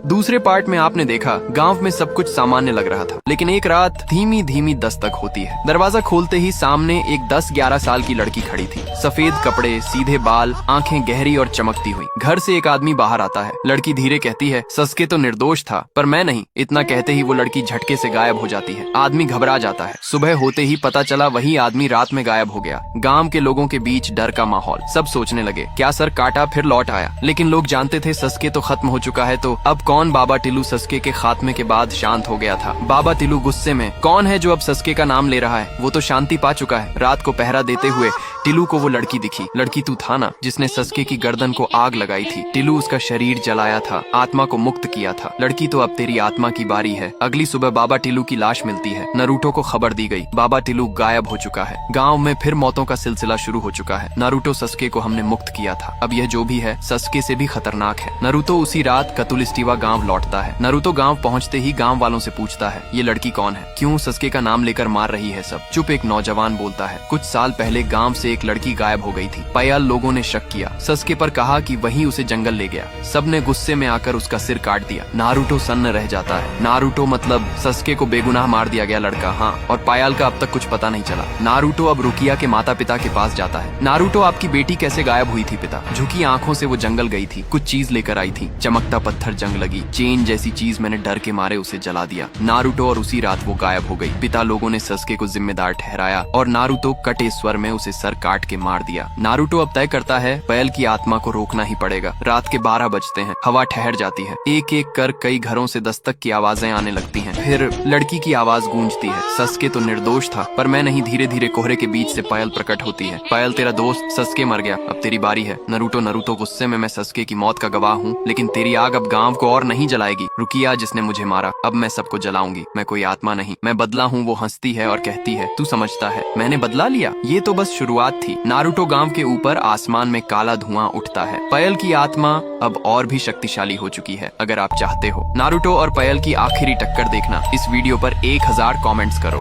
दूसरे पार्ट में आपने देखा गांव में सब कुछ सामान्य लग रहा था, लेकिन एक रात धीमी धीमी दस्तक होती है। दरवाजा खोलते ही सामने एक 10-11 साल की लड़की खड़ी थी। सफेद कपड़े, सीधे बाल, आंखें गहरी और चमकती हुई। घर से एक आदमी बाहर आता है। लड़की धीरे कहती है, सस्के तो निर्दोष था, पर मैं नहीं। इतना कहते ही वो लड़की झटके से गायब हो जाती है। आदमी घबरा जाता है। सुबह होते ही पता चला वही आदमी रात में गायब हो गया। गांव के लोगों के बीच डर का माहौल। सब सोचने लगे क्या सर काटा फिर लौट आया, लेकिन लोग जानते थे सस्के तो खत्म हो चुका है, तो अब कौन। बाबा टिल्लू सस्के के खात्मे के बाद शांत हो गया था। बाबा टिल्लू गुस्से में, कौन है जो अब सस्के का नाम ले रहा है, वो तो शांति पा चुका है। रात को पहरा देते हुए टिल्लू को वो लड़की दिखी। लड़की तू था ना जिसने सस्के की गर्दन को आग लगाई थी। टिल्लू उसका शरीर जलाया था, आत्मा को मुक्त किया था। लड़की तो अब तेरी आत्मा की बारी है। अगली सुबह बाबा टिल्लू की लाश मिलती है। नारुतो को खबर दी गई, बाबा टिल्लू गायब हो चुका है। गांव में फिर मौतों का सिलसिला शुरू हो चुका है। नारुतो सस्के को हमने मुक्त किया था, अब यह जो भी है सस्के से भी खतरनाक है। नारुतो उसी रात कतुलिस्टिवा गांव लौटता है। नारुतो गांव पहुंचते ही गांव वालों से पूछता है, ये लड़की कौन है, क्यों सस्के का नाम लेकर मार रही है सब। चुप एक नौजवान बोलता है, कुछ साल पहले गांव से एक लड़की गायब हो गई थी। पयाल लोगों ने शक किया, सस्के पर कहा कि वही उसे जंगल ले गया। सबने गुस्से में आकर उसका सिर काट दिया। नारुतो सन्न रह जाता है। नारुतो मतलब सस्के को बेगुनाह मार दिया गया लड़का, हाँ, और पायल का अब तक कुछ पता नहीं चला। नारुतो अब रुकिया के माता पिता के पास जाता है। नारुतो आपकी बेटी कैसे गायब हुई थी पिता। झुकी आंखों से वो जंगल गई थी, कुछ चीज लेकर आई थी। चमकता पत्थर जंग लगी, चेन जैसी चीज, मैंने डर के मारे उसे जला दिया। नारुतो और उसी रात वो गायब हो गई। पिता लोगों ने सस्के को जिम्मेदार ठहराया और नारुतो कटे स्वर में उसे सर काट के मार दिया। नारुतो अब तय करता है पयल की आत्मा को रोकना ही पड़ेगा। रात के 12 बजते हैं, हवा ठहर जाती है। एक एक कर कई घरों से दस्तक की आवाजें आने लगती हैं। फिर लड़की की आवाज गूंजती है, सस्के तो निर्दोष था, पर मैं नहीं। धीरे धीरे कोहरे के बीच से पायल प्रकट होती है। पायल तेरा दोस्त सस्के मर गया, अब तेरी बारी है। नारुतो गुस्से में, मैं सस्के की मौत का गवाह हूँ, लेकिन तेरी आग अब गांव को और नहीं जलाएगी। रुकिया जिसने मुझे मारा, अब मैं सबको जलाऊंगी। मैं कोई आत्मा नहीं, मैं बदला हूँ। वो हंसती है और कहती है, तू समझता है मैंने बदला लिया, ये तो बस शुरुआत थी। नारुतो गांव के ऊपर आसमान में काला धुआं उठता है। पयल की आत्मा अब और भी शक्तिशाली हो चुकी है। अगर आप चाहते हो नारुतो और पयल की आखिरी टक्कर देखना, इस वीडियो पर 1000 कमेंट्स करो।